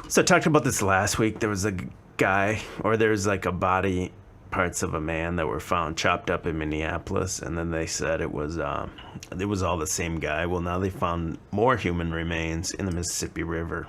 So I talked about this last week. There was a guy, or there's like a body, parts of a man that were found chopped up in Minneapolis, and then they said it was all the same guy. Well, now they found more human remains in the Mississippi River.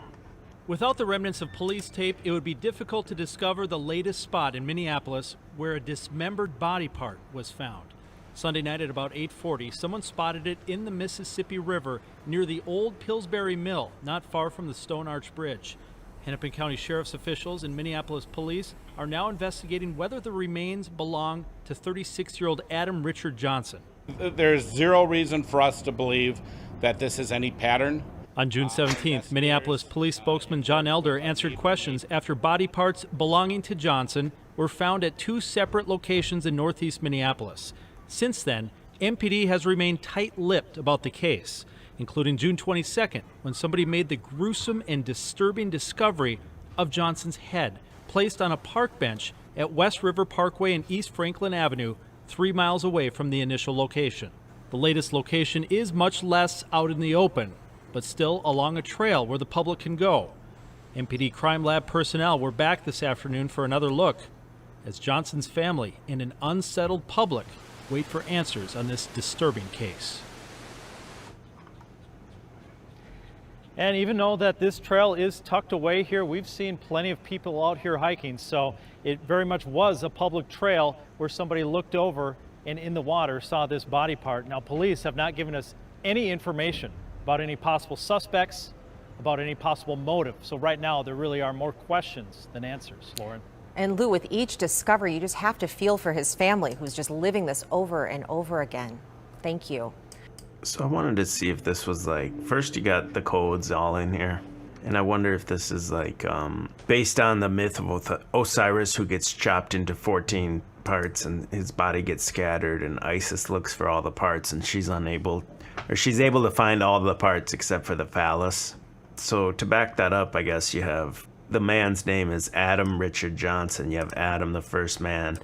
Without the remnants of police tape, it would be difficult to discover the latest spot in Minneapolis where a dismembered body part was found. Sunday night at about 8:40, someone spotted it in the Mississippi River near the old Pillsbury Mill, not far from the Stone Arch Bridge. Hennepin County Sheriff's officials and Minneapolis police are now investigating whether the remains belong to 36-year-old Adam Richard Johnson. There's zero reason for us to believe that this is any pattern. On June 17th, Minneapolis police spokesman John Elder answered questions after body parts belonging to Johnson were found at two separate locations in northeast Minneapolis. Since then, MPD has remained tight-lipped about the case, including June 22nd, when somebody made the gruesome and disturbing discovery of Johnson's head, placed on a park bench at West River Parkway and East Franklin Avenue, 3 miles away from the initial location. The latest location is much less out in the open, but still along a trail where the public can go. MPD Crime Lab personnel were back this afternoon for another look, as Johnson's family and an unsettled public wait for answers on this disturbing case. And even though that this trail is tucked away here, we've seen plenty of people out here hiking, so it very much was a public trail where somebody looked over and in the water saw this body part. Now, police have not given us any information about any possible suspects, about any possible motive. So right now, there really are more questions than answers, Lauren. And Lou, with each discovery, you just have to feel for his family who's just living this over and over again. Thank you. So I wanted to see if this was like, first you got the codes all in here, and I wonder if this is like based on the myth of Osiris, who gets chopped into 14 parts and his body gets scattered, and Isis looks for all the parts and she's able to find all the parts except for the phallus. So to back that up, I guess you have the man's name is Adam Richard Johnson. You have Adam, the first man,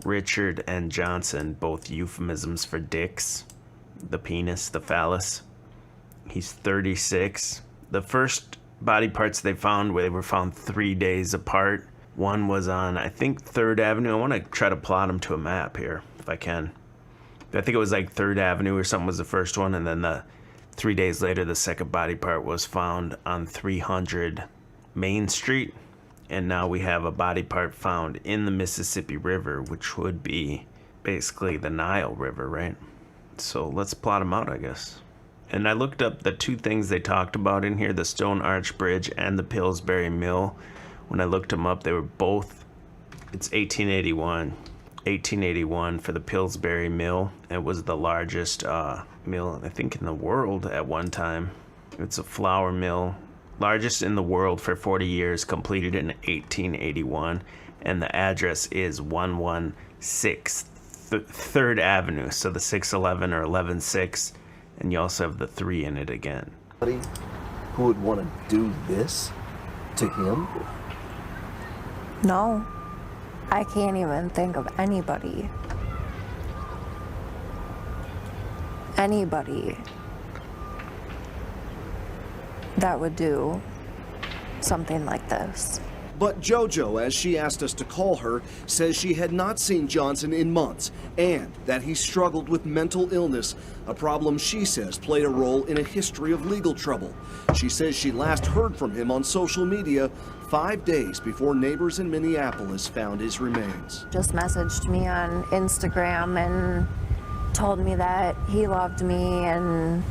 Richard and Johnson, both euphemisms for dicks. The penis, the phallus. He's 36. The first body parts they were found 3 days apart. One was on, I think, 3rd Avenue. I want to try to plot them to a map here, if I can. I think it was like 3rd Avenue or something was the first one, and then 3 days later, the second body part was found on 300 Main Street. And now we have a body part found in the Mississippi River, which would be basically the Nile River, right? So let's plot them out, I guess. And I looked up the two things they talked about in here, the Stone Arch Bridge and the Pillsbury Mill. When I looked them up, they were both, it's 1881. 1881 for the Pillsbury Mill. It was the largest mill, I think, in the world at one time. It's a flour mill, largest in the world for 40 years, completed in 1881. And the address is 116 3rd Avenue, so the 611 or 116, and you also have the 3 in it again. Who would want to do this to him? No, I can't even think of anybody that would do something like this. But JoJo, as she asked us to call her, says she had not seen Johnson in months and that he struggled with mental illness, a problem she says played a role in a history of legal trouble. She says she last heard from him on social media 5 days before neighbors in Minneapolis found his remains. Just messaged me on Instagram and told me that he loved me and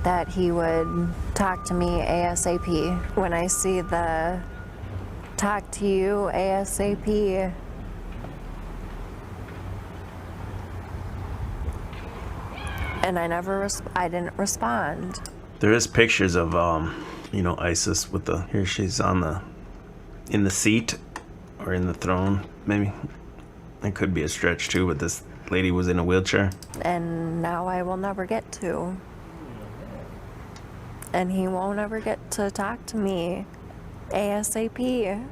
that he would talk to me ASAP. When I see the talk to you ASAP, and I didn't respond. There is pictures of Isis with here she's in the seat or in the throne, maybe. It could be a stretch too, but this lady was in a wheelchair. And now I will never get to. And he won't ever get to talk to me ASAP.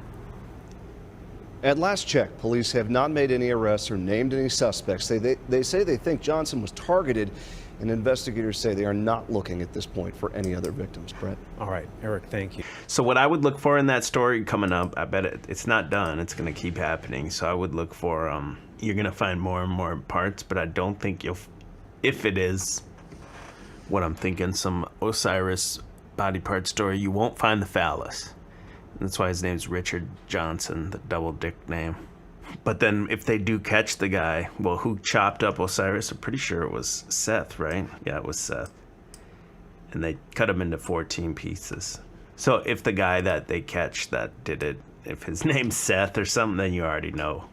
At last check, police have not made any arrests or named any suspects. They say they think Johnson was targeted and investigators say they are not looking at this point for any other victims. Brett? All right, Eric, thank you. So what I would look for in that story coming up, I bet it's not done. It's going to keep happening. So I would look for, you're going to find more and more parts, but I don't think you'll, if it is what I'm thinking, some Osiris body part story, you won't find the phallus. That's why his name's Richard Johnson, the double dick name. But then if they do catch the guy, well, who chopped up Osiris? I'm pretty sure it was Seth, right? Yeah, it was Seth. And they cut him into 14 pieces. So if the guy that they catch that did it, if his name's Seth or something, then you already know